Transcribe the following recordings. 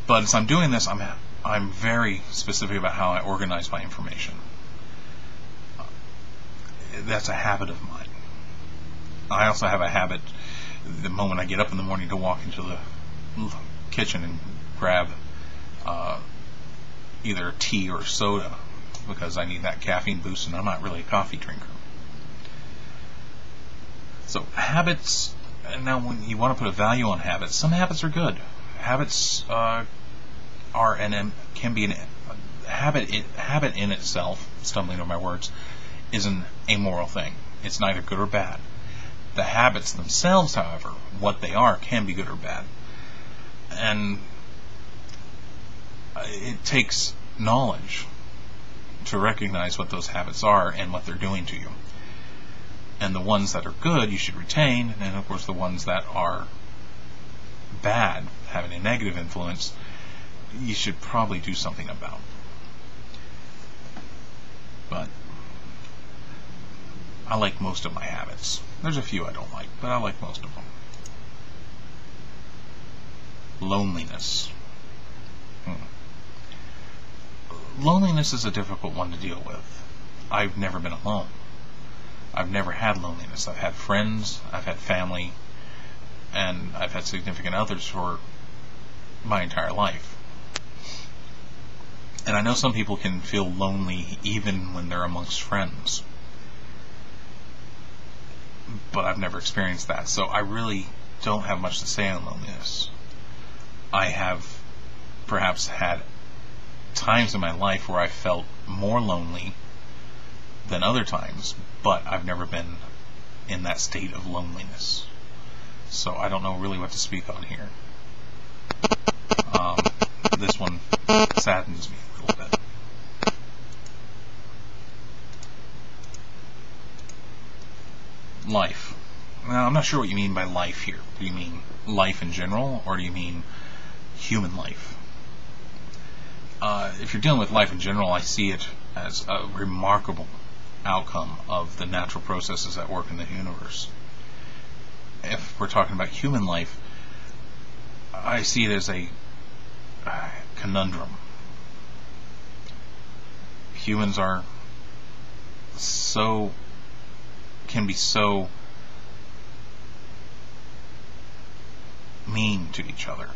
But as I'm doing this, I'm very specific about how I organize my information. That's a habit of mine. I also have a habit, the moment I get up in the morning, to walk into the kitchen and grab either tea or soda, because I need that caffeine boost, and I'm not really a coffee drinker. So habits, and now when you want to put a value on habits, some habits are good. Habits can be a habit in itself, stumbling over my words, is an amoral thing. It's neither good or bad. The habits themselves, however, what they are, can be good or bad. And it takes knowledge to recognize what those habits are and what they're doing to you. And the ones that are good you should retain, and of course the ones that are bad, having a negative influence, you should probably do something about. But I like most of my habits. There's a few I don't like, but I like most of them. Loneliness. Loneliness is a difficult one to deal with. I've never been alone. I've never had loneliness. I've had friends, I've had family, and I've had significant others for my entire life. And I know some people can feel lonely even when they're amongst friends. But I've never experienced that, so I really don't have much to say on loneliness. I have perhaps had times in my life where I felt more lonely than other times, but I've never been in that state of loneliness. So I don't know really what to speak on here. This one saddens me a little bit. Life. Now, I'm not sure what you mean by life here. Do you mean life in general, or do you mean human life? If you're dealing with life in general, I see it as a remarkable outcome of the natural processes that work in the universe. If we're talking about human life, I see it as a conundrum. Humans can be so mean to each other,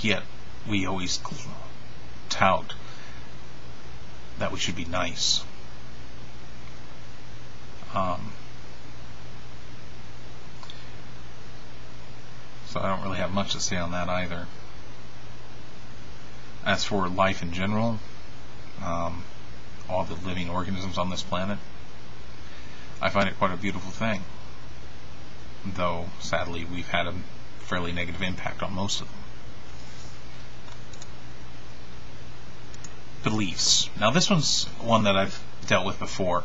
yet we always tout that we should be nice. So I don't really have much to say on that either. As for life in general, all the living organisms on this planet, I find it quite a beautiful thing, though sadly we've had a fairly negative impact on most of them. Beliefs. Now this one's one that I've dealt with before.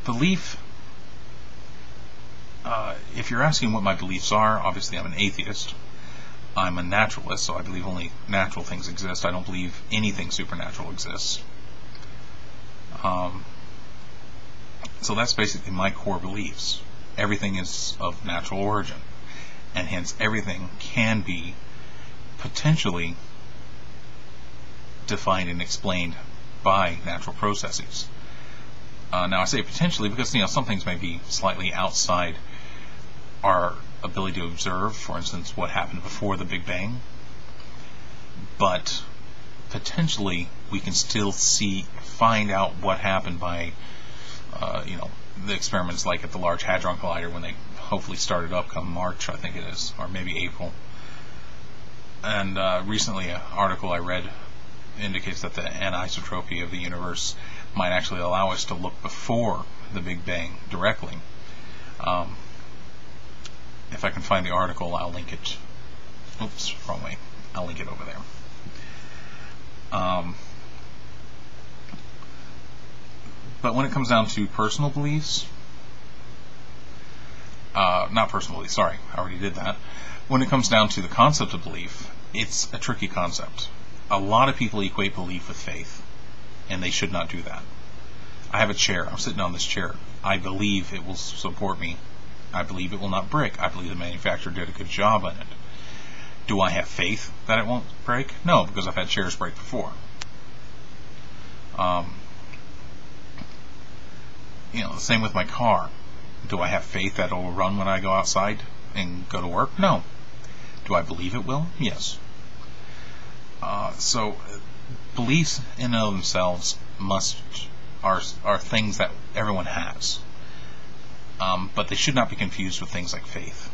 Belief, if you're asking what my beliefs are, obviously I'm an atheist. I'm a naturalist, so I believe only natural things exist. I don't believe anything supernatural exists. So that's basically my core beliefs. Everything is of natural origin, and hence everything can be potentially defined and explained by natural processes. Now I say potentially because some things may be slightly outside our ability to observe. For instance, what happened before the Big Bang. But potentially we can still find out what happened by the experiments like at the Large Hadron Collider, when they hopefully started up come March, I think it is, or maybe April. And recently an article I read indicates that the anisotropy of the universe might actually allow us to look before the Big Bang directly. If I can find the article, I'll link it. Oops, wrong way. I'll link it over there. But when it comes down to personal beliefs, not personal beliefs, sorry, I already did that. When it comes down to the concept of belief, it's a tricky concept. A lot of people equate belief with faith, and they should not do that. I have a chair. I'm sitting on this chair. I believe it will support me I believe it will not break. I believe the manufacturer did a good job on it. Do I have faith that it won't break? No, because I've had chairs break before. The same with my car. Do I have faith that it will run when I go outside and go to work? No. Do I believe it will? Yes. So beliefs in and of themselves are things that everyone has, but they should not be confused with things like faith.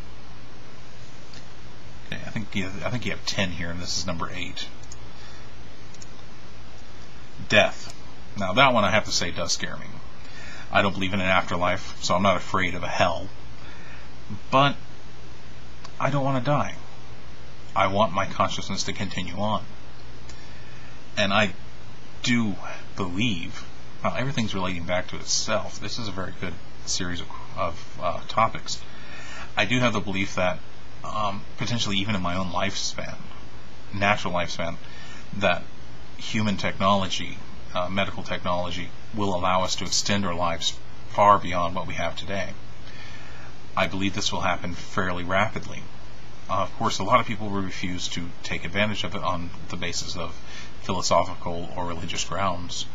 Okay, I think you have 10 here, and this is number 8. Death. Now that one I have to say does scare me. I don't believe in an afterlife, so I'm not afraid of a hell. But I don't want to die. I want my consciousness to continue on. And I do believe, everything's relating back to itself. This is a very good series of topics. I do have the belief that potentially even in my own lifespan, natural lifespan, that human technology, medical technology, will allow us to extend our lives far beyond what we have today. I believe this will happen fairly rapidly. Of course, a lot of people will refuse to take advantage of it on the basis of philosophical or religious grounds.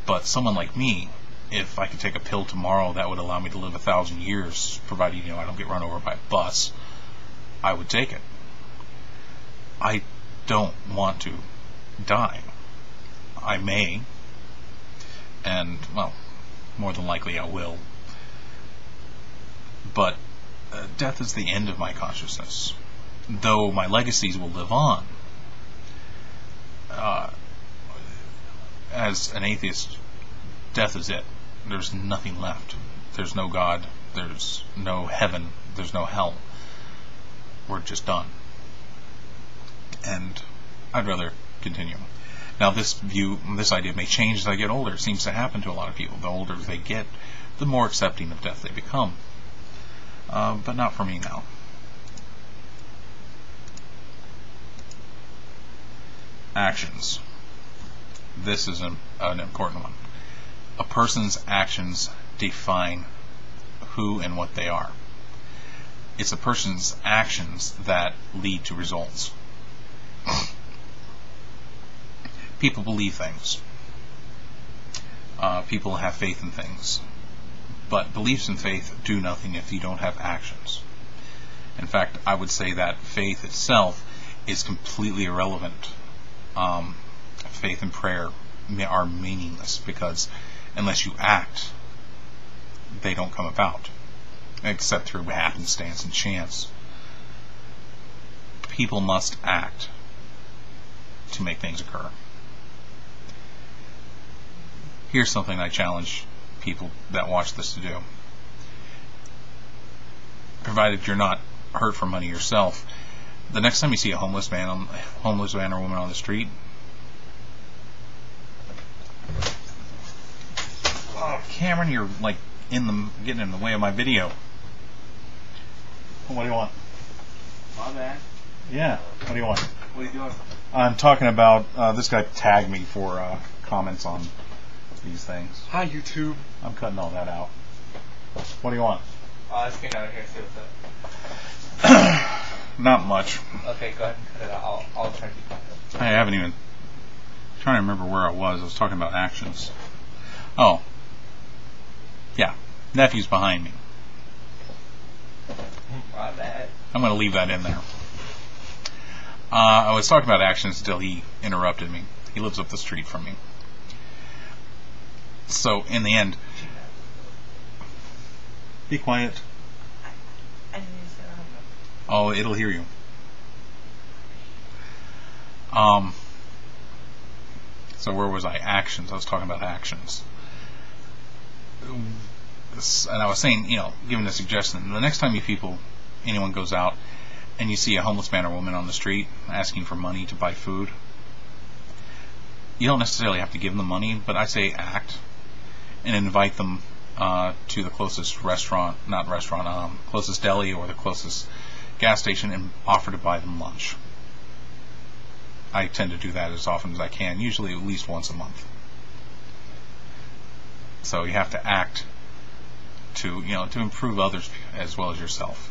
But someone like me, if I could take a pill tomorrow that would allow me to live 1,000 years, provided I don't get run over by a bus, I would take it. I don't want to die. I may, and more than likely I will. But death is the end of my consciousness. Though my legacies will live on. As an atheist, death is it. There's nothing left. There's no God. There's no heaven. There's no hell. We're just done. And I'd rather continue. Now this idea may change as I get older. It seems to happen to a lot of people. The older they get, the more accepting of death they become. But not for me now. Actions. This is an important one. A person's actions define who and what they are. It's a person's actions that lead to results. People believe things. People have faith in things. But beliefs and faith do nothing if you don't have actions. In fact, I would say that faith itself is completely irrelevant. Faith and prayer are meaningless because unless you act, they don't come about, except through happenstance and chance. People must act to make things occur. Here's something I challenge people that watch this to do. Provided you're not hurt for money yourself, the next time you see a homeless man or woman on the street, oh, Cameron, you're getting in the way of my video. What do you want? My bad. Yeah. What do you want? What are you doing? I'm talking about this guy tagged me for comments on these things. Hi, YouTube. I'm cutting all that out. What do you want? Let's get out of here. See what's up. Not much. Okay, go ahead and cut it out. I'll try to be quiet. I haven't even. I'm trying to remember where I was. I was talking about actions. Oh. Yeah. Nephew's behind me. My bad. I'm going to leave that in there. I was talking about actions until he interrupted me. He lives up the street from me. So, in the end... Be quiet. Oh, it'll hear you. So where was I? Actions. I was talking about actions. And I was saying, giving a suggestion. The next time anyone goes out and you see a homeless man or woman on the street asking for money to buy food, you don't necessarily have to give them the money, but I say act and invite them to the closest closest deli or the closest gas station and offer to buy them lunch. I tend to do that as often as I can, usually at least once a month. So you have to act to improve others as well as yourself.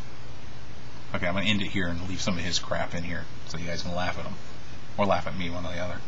Okay, I'm going to end it here and leave some of his crap in here so you guys can laugh at him. Or laugh at me, one or the other.